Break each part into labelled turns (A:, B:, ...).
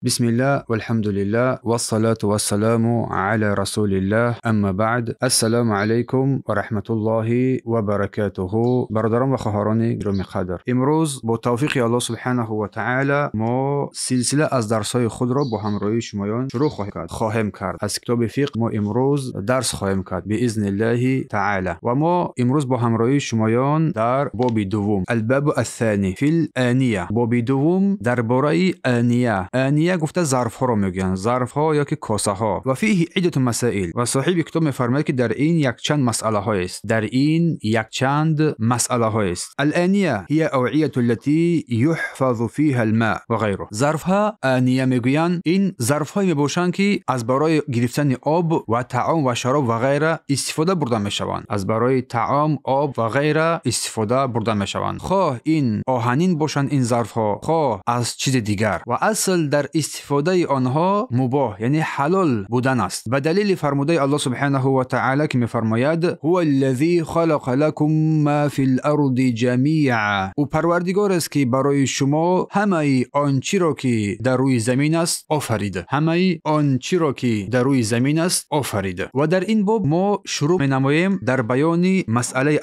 A: بسم الله والحمد لله والصلاة والسلام على رسول الله اما بعد. السلام علیکم و رحمت الله و برکاته. برادران و خواهران گرامی قدر، امروز با توفیق الله سبحانه و تعالی ما سلسله از درس‌های خود را با همراهی شمایان شروع خواهیم کرد. از کتاب فقه ما امروز درس خواهیم کرد باذن الله تعالی و ما امروز با همراهی شمایان در باب دوم، الباب الثانی فی الآنیه، باب دوم درباره آنیه گفته ظرف ها رو میگن، ظرف ها یا که کاسه ها. و فیه عده مسائل، و صاحب کتاب میفرماید که در این یک چند مسئله ها است، الآنیه هي اوعیه التي يحفظ فيها الماء و غیره. ظرف ها آنیه میگویند این ظرف های میباشند که از برای گرفتن آب و طعام و شراب و غیره استفاده برده میشوند، از برای طعام، آب و غیره استفاده برده میشوند، خواه این آهنین باشند این ظرف ها، خواه از چیز دیگر. و اصل در استفاده آنها مباح یعنی حلال بودن است، به دلیل فرموده الله سبحانه و تعالی که میفرماید هو الذی خلق لكم ما فی الارض جمیعا، او پروردگار است که برای شما همه آنچه را که در روی زمین است آفریده. و در این باب ما شروع می‌نماییم در بیان مسئله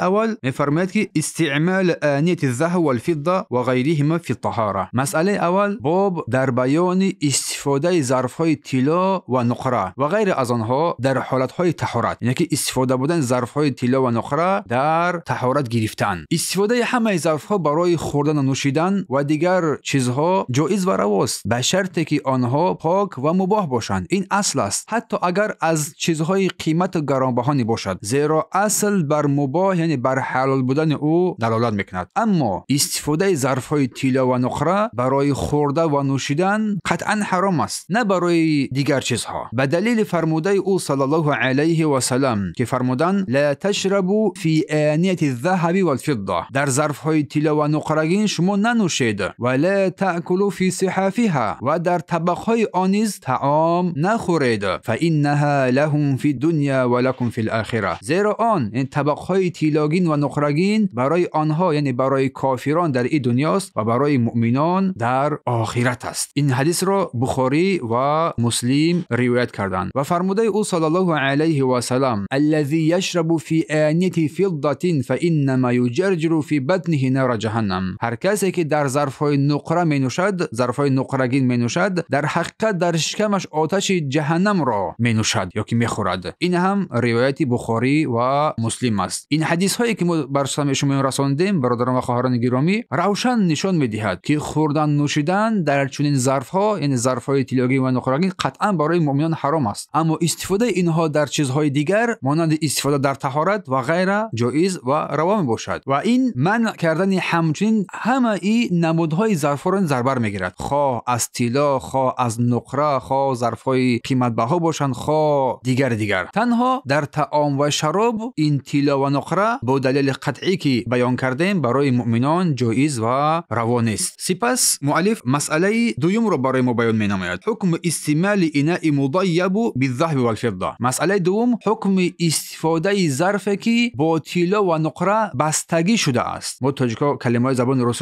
A: اول میفرماید که استعمال آنیه الذهب والفضه و غیرهما فی الطهاره. مسئله اول باب در بیان استفاده ظرف‌های طلا و نقره و غیر از آنها در حالت‌های طهارت، یعنی که استفاده بودن ظرف‌های طلا و نقره در طهارت گرفتن. استفاده همه ظرف‌ها برای خوردن و نوشیدن و دیگر چیزها جایز و رواست، به شرطی که آنها پاک و مباح باشند. این اصل است، حتی اگر از چیزهای قیمت گرانبهایی باشد، زیرا اصل بر مباح یعنی بر حلال بودن او دلالت میکند. اما استفاده ظرف‌های طلا و نقره برای خورده و نوشیدن قطعا حرام است، نه برای دیگر چیزها، به دلیل فرموده او صلی الله علیه و سلم که فرمودند لا تشربوا فی آنیه الذهب والفضه، در ظرف‌های طلا و نقرگین شما ننوشید، و لا تأکلوا فی صحافها، و در طبق‌های آن نیز طعام نخورید، فانها لهم فی الدنیا و لکم فی الاخره، زیرا آن این طبق‌های طلاگین و نقرگین برای آنها یعنی برای کافران در این دنیاست و برای مؤمنان در آخرت است. این حدیث را بخاری و مسلم روایت کردند و فرموده او صلی الله علیه و سلم الذی یشرب فی آنیه فضه فانما یجرجر فی بطنه نار جهنم، هر کسی که در ظرف‌های نقره می نوشد، ظرف‌های نقرگین می نوشد، در حقیقت در شکمش آتش جهنم را می نوشد یا که می خورد. این هم روایت بخاری و مسلم است. این حدیث هایی که ما بر شما رساندیم برادران و خواهران گرامی روشن نشان می دهد که خوردن نوشیدن در چنین ظرف‌ها یعنی ظرف‌های طلاگین و نقرگین قطعا برای مؤمنان حرام است، اما استفاده اینها در چیزهای دیگر مانند استفاده در طهارت و غیره جایز و روا باشد. و این منع کردن همچنین همه این نمودهای ظرف‌ها را ضرر میگیرد، خواه از طلا، خواه از نقره، خواه ظرف‌های قیمت بها باشند، خواه دیگر. تنها در طعام و شراب این طلا و نقره با دلیل قطعی که بیان کردیم برای مؤمنان جایز و روا نیست. سپس مؤلف مسئله دوم رو برای ما بیان می‌نماید، حکم استعمال اناء مضیب بالذهب والفضه. مسئله دوم حکم استفاده ظرفی که با طلا و نقره بستگی شده است. ما تاجیکا کلمات زبان روس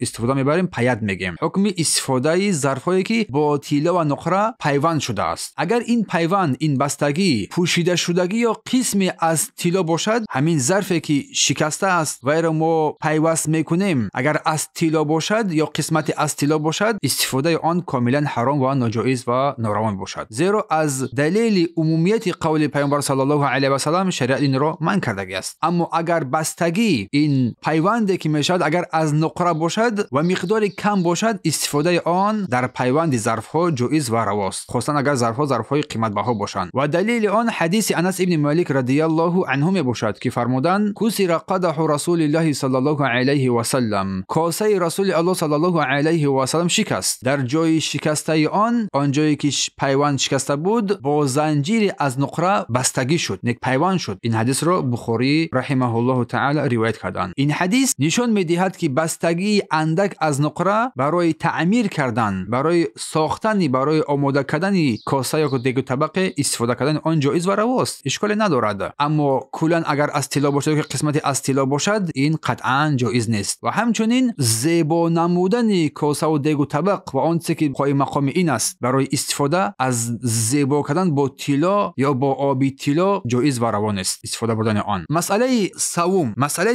A: استفاده میبریم پیاد میگیم. حکم استفاده ظرفایی که با طلا و نقره پیوند شده است. اگر این پیوند، این بستگی پوشیده شدگی یا قسمی از طلا باشد، همین ظرفی که شکسته است غیر ما پیوست میکنیم، اگر از طلا باشد یا قسمت از طلا باشد، استفاده آن کاملا حرام و ناجایز و ناروا باشد، زیرا از دلیل عمومیت قول پیامبر صلی الله علیه و سلم شریعت این را منع کرده است. اما اگر بستگی این پیوندی که میشد اگر از نقره باشد و مقدار کم باشد، استفاده آن در پیوند ظرف ها جایز و رواست، خصوصا اگر ظرف های قیمت بها باشند. و دلیل آن حدیث انس ابن مالک رضی الله عنه می باشد که فرمودند کسر قدح رسول الله صلی الله علیه و سلم، کاسه رسول الله صلی الله علیه و سلم شکست، در جای شکسته آن جایی که پیوند شکسته بود با زنجیر از نقره بستگی شد، یک پیوند شد. این حدیث را بخاری رحمه الله تعالی روایت کردند. این حدیث نشان می‌دهد که بستگی اندک از نقره برای تعمیر کردن، برای ساختن، برای آماده کردن کاسه یا دیگر طبقه استفاده کردن آن جایز و رواست، اشکال ندارد. اما کلا اگر از طلا باشد که قسمت از طلا باشد، این قطعا جایز نیست. و همچنین زیبا نمودن کاسه و دیگر طبقه طبق و آن چیزی که قائم مقام این است برای استفاده از زیبا کردن با طلا یا با آبی طلا جایز و روان است استفاده بردن آن. مسئله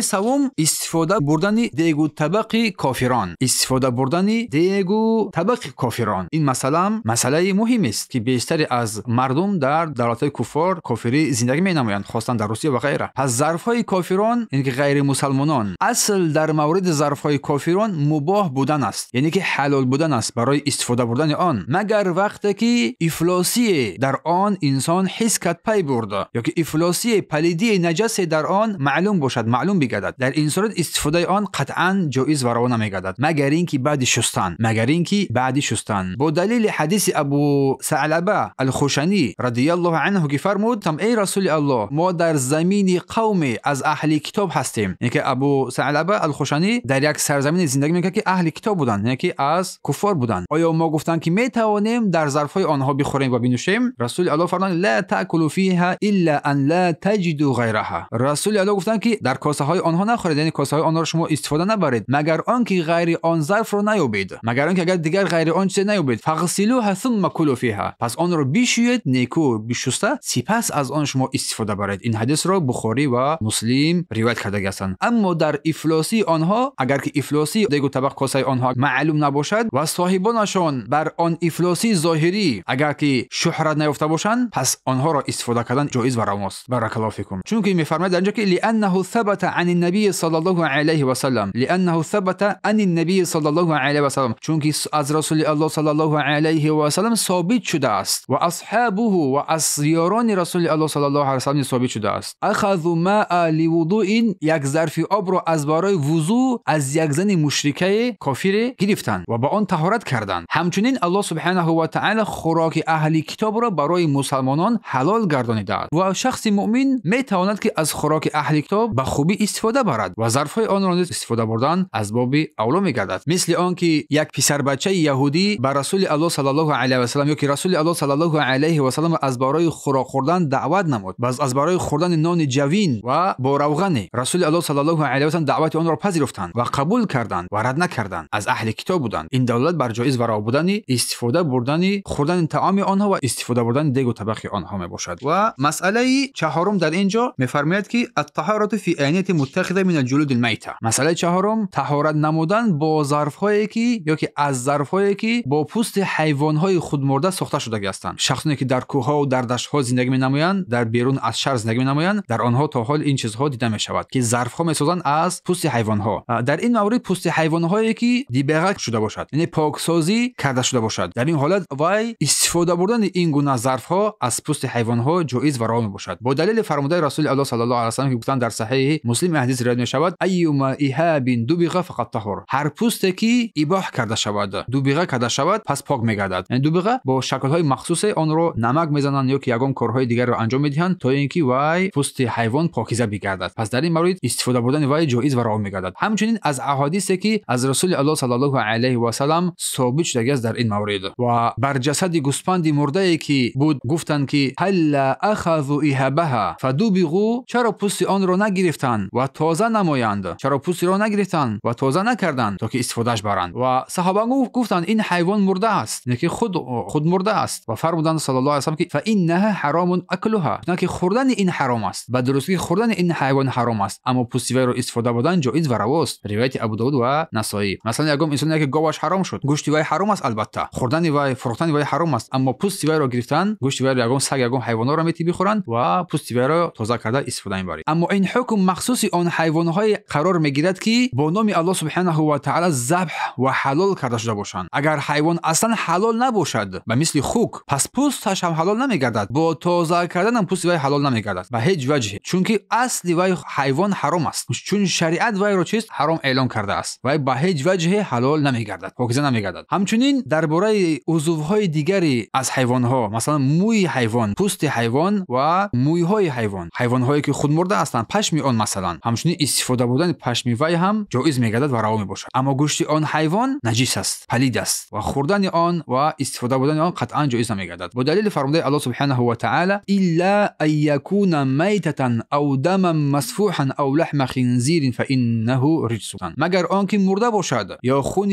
A: سوم استفاده بردن دیگو طبق کافران، استفاده بردن دیگو طبق کافران. این مسئله مهم است که بیشتر از مردم در دولت‌های کافری زندگی می‌نمایند، خاصه در روسیه و غیره. پس ظرف‌های کافران، یعنی که غیر مسلمانان، اصل در مورد ظرف‌های کافران مباح بودن است، یعنی که حلال بودن است برای استفاده بردن آن، مگر وقتی که افلاسی در آن انسان حس کرد پی برده یا که افلاسی پلیدی نجس در آن معلوم باشد، معلوم بگردد، در این صورت استفاده آن قطعا جایز و روا نمیگردد مگر اینکه بعد شستن. با دلیل حدیث ابو ثعلبه الخشنی رضی الله عنه که فرمود ای رسول الله ما در زمین قوم از اهل کتاب هستیم، یعنی که ابو ثعلبه الخشنی در یک سرزمین زندگی میکرد که اهل کتاب بودند، یعنی که از کفار بودند. آیا ما گفتن که می توانیم در ظرفهای آنها بخوریم و بنوشیم؟ رسول الله فرمان لا تاکلوا فیها الا ان لا تجدوا غیرها. رسول الله گفتن که در کاسه های آنها نخورید، یعنی کاسه های آنها را شما استفاده نبرید مگر آنکه غیر آن ظرف را نیابید، مگر آنکه اگر دیگر غیر آن چیز نیابید. فغسلوها ثم کلوا فیها، پس آن را بشویید نیکو بشسته سپس از آن شما استفاده برید. این حدیث را بخاری و مسلم روایت کرده هستند. اما در افلاسی آنها، اگر که افلاسی دیگو طبق کاسه آنها معلوم نباشد و صاحبانشان بر آن افلاسی ظاهری اگر که شهرت نیافته باشند، پس آنها را استفاده کردن جایز و رواست. بارک الله فیکم. چون که میفرماید در اینجا که لانه ثبت عن النبي صلی الله علیه و سلم، لانه ثبت عن النبي صلی الله علیه و سلم، چون که از رسول الله صلی الله علیه و سلم ثابت شده است و اصحابه و از یاران رسول الله صلی الله علیه و سلم ثابت شده است. اخذوا ماء لوضوء، یک ظرف آب را از برای وضو از یک زن مشرکه کافر گرفتند و با آن طهارت کردند. همچنین الله سبحانه و تعالی خوراک اهل کتاب را برای مسلمانان حلال گردانیده است و شخص مؤمن می تواند که از خوراک اهل کتاب به خوبی استفاده برد و ظرفهای آن را استفاده بردن از باب اولا می گردد. مثل آنکه یک پسر بچه یهودی به رسول الله صلی الله علیه و سلم یا که رسول الله صلی الله علیه و سلم از برای خوراک خوردن دعوت نمود، باز از برای خوردن نان جوین و با روغن رسول الله صلی الله علیه و سلم دعوت آن را پذیرفتند و قبول کردند و رد نکردند، از اهل کتاب بودند. این دلالت بر جایز و روا بودن استفاده بردن خوردن طعام آنها و استفاده بردن دیگ و طبق آنها می باشد. و مسئله چهارم در اینجا میفرماید که الطهارة فی آنیة متخذه من الجلود المیته. مسئله چهارم طهارت نمودن با ظرف‌هایی که یا که از ظرف‌هایی که با پوست حیوان‌های خودمرده ساخته شده هستند. شخصانی که در کوه‌ها و در دشت‌ها زندگی می‌نمایند، در بیرون از شهر زندگی می‌نمایند، در آنها تا حال این چیزها دیده می‌شود که ظرف‌ها می‌سازند از پوست حیوان‌ها. در این مورد پوست حیوان‌هایی که دیباغ شده باشد، یعنی پاکسازی کرده شده باشد، در این حالت وای استفاده بردن این گونه ظرف‌ها از پوست حیوان‌ها جایز و روا می‌باشد. با دلیل فرموده رسول الله صلی الله علیه و سلم که گفتند در صحیح مسلم حدیث روایت می‌شود ایما اهاب دبغ فقط طهور، هر پوستی که اباح کرده شود، دبغ کرده شود پس پاک می‌گردد. یعنی دبغ با شکل‌های مخصوص آن رو نمک می‌زنند یا که یگان کارهای دیگر رو انجام می‌دهند تا اینکه وای پوست حیوان پاکیزه بگردد. پس در این مورد استفاده بردن وای جایز و روا می‌گردد. همچنین از احادیثی که از رسول الله صلی الله علیه و سلم ثابت شده است در این مورد و بر جسد گوسپند مرده که بود گفتند که هل اخذوا اهابها فدبغوا، چرا پوست آن را نگرفتند و تازه نمایند، چرا پوست را نگرفتند و تازه نکردند تا که استفادهش برند. و صحابه گفتند این حیوان مرده است، نه که خود مرده است و فرمودند صلی الله علیه و سلم که فانها حرام اکلها، نه که خوردن این حرام است، به درستی خوردن این حیوان حرام است اما پوست وی را استفاده بردن جایز و رواست. روایت ابو داود و نسائی. مثلا یگام انسان که گاوش حرام شد، گوشت وی حرام است، البته خوردن وی فروختن وی حرام است، اما پوست وی را گرفتن، گوشت وی را یگام سگ یگام حیوانات را میتی بخورند و پوست وی را تازه کرده استفاده میبرند. اما این حکم مخصوص آن حیوانات قرار میگیرد که با نام الله سبحانه و تعالی ذبح و حلال کرده شده باشند. اگر حیوان اصلا حلال نباشد به مثل خوک، پس پوستش هم حلال نمیگردد، با تازه کردن هم پوست وی حلال نمیگردد به هیچ وجه، چون که اصل وی حیوان حرام است، چون شریعت وی را چیست حرام اعلان کرده است و به هیچ وجه حلال نمیگردد، پاکیزه نمیگردد. همچنین درباره عضوهای دیگری از حیوانها، مثلا موی حیوان، پوست حیوان و مویهای حیوان، حیوانهایی که خودمرده هستند، پشم آن مثلا، همچنین استفاده بردن پشم وی هم جایز میگردد و روا میباشد. اما گوشت آن حیوان نجس است، پلید است و خوردن آن و استفاده بردن آن قطعا جایز نمیگردد. با دلیل فرموده الله سبحانه و تعالی الا ان یکون میتة او دما مسفوحا او لحم خنزیر فانه رجس، مگر آنکه مرده باشد یا خون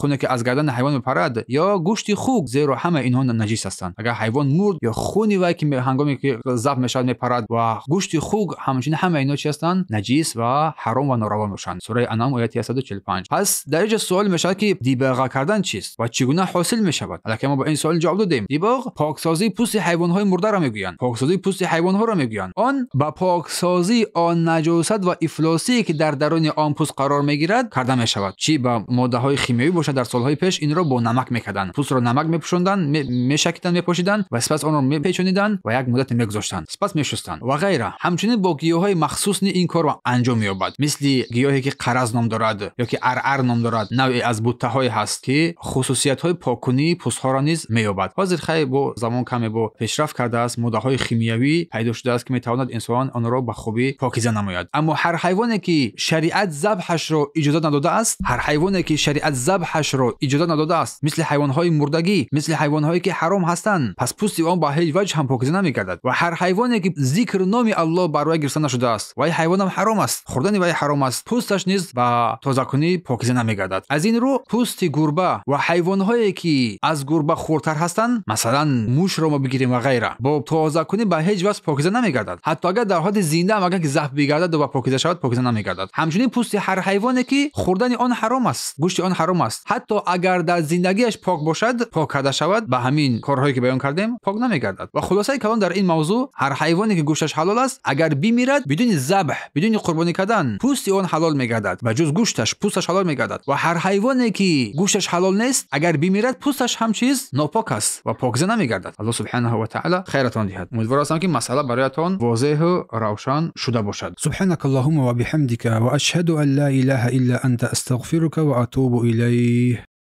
A: خونه که از گردن حیوان میپرد یا گوشت خوک، زیرا همه اینها نجس هستند. اگر حیوان مرد یا خونی وای که هنگامی که ذبح میشود میپرد و گوشت خوک، همچنین همه اینا چی هستند؟ نجس و حرام و ناروا میشن. سوره انعام آیه 145. پس در اینجا سوال میشه که دیباغ کردن چیست و چگونه حاصل میشود؟ البته ما با این سوال جواب دادیم. دیباغ پاکسازی پوست حیوانات مرده را میگویند. پاکسازی پوست حیوانات را میگویند. آن با پاکسازی آن نجاست و افلاسی که در درون آن پوست قرار میگیرد کرده میشود. چی با ماده های شیمیایی باشه در سالهای پیش این را با نمک میکردن. پوست را نمک میپوشوندن، میشکیدن، میپوشیدن و سپس آن را میپیچونیدن و یک مدت میگذاشتن. سپس میشستن و غیره. همچنین با گیاهای مخصوص این کار را انجام مییابد. مثل گیاهی که قرض نام دارد یا که عرعر نام دارد، نوعی از بوته های هست که خصوصیت های پاککنی پوست ها را نیز مییابد. حاضر خیلی با زمان کمی با پیشرفت کرده است، ماده های شیمیایی پیدا شده است که میتواند انسان آن را به خوبی پاکیزه نماید. اما هر حیوانی که شریعت ذبحش را اجازه نداده است، هر حیوانی که شریعت ذبحش را اجازه نداده است، مثل حیوان های مردگی، مثل حیوان هایی که حرام هستند، پس پوست آن با هیچ وجه هم پاکیزه نمیگردد. و هر حیوانی که ذکر نام الله بر وی گرفته نشده است و این حیوان هم حرام است، خوردن وی حرام است، پوستش نیز با تازه‌کنی پاکیزه نمیگردد. از این رو پوست گربه و حیوان هایی که از گربه خردتر هستند، مثلا موش را ما بگیریم و غیره، با تازه‌کنی به هیچ وجه پاکیزه نمیگردد. حتی اگر در حالت زنده هم اگر که ذبح بگردد و پاکیزه شود، پاکیزه نمیگردد. همچنین پوست هر حیوانی که خوردن آن حرام است، گوشت آن حرام است، حتی اگر در زندگیش پاک باشد، پاک کرده شود، به همین کارهایی که بیان کردیم پاک نمیگردد. و خلاصه کلام در این موضوع، هر حیوانی که گوشتش حلال است، اگر بمیرد بدون ذبح، بدون قربانی کردن، پوست آن حلال میگردد و جز گوشتش پوستش حلال میگردد. و هر حیوانی که گوشتش حلال نیست، اگر بمیرد پوستش هم چیز ناپاک است و پاکیزه نمیگردد. الله سبحانه و تعالی خیرتان دهد. امیدوار هستم که مسئله برایتان واضح و روشن شده باشد.
B: سبحانك اللهم وبحمدك واشهد ان لا اله الا انت استغفرك واتوب الیه.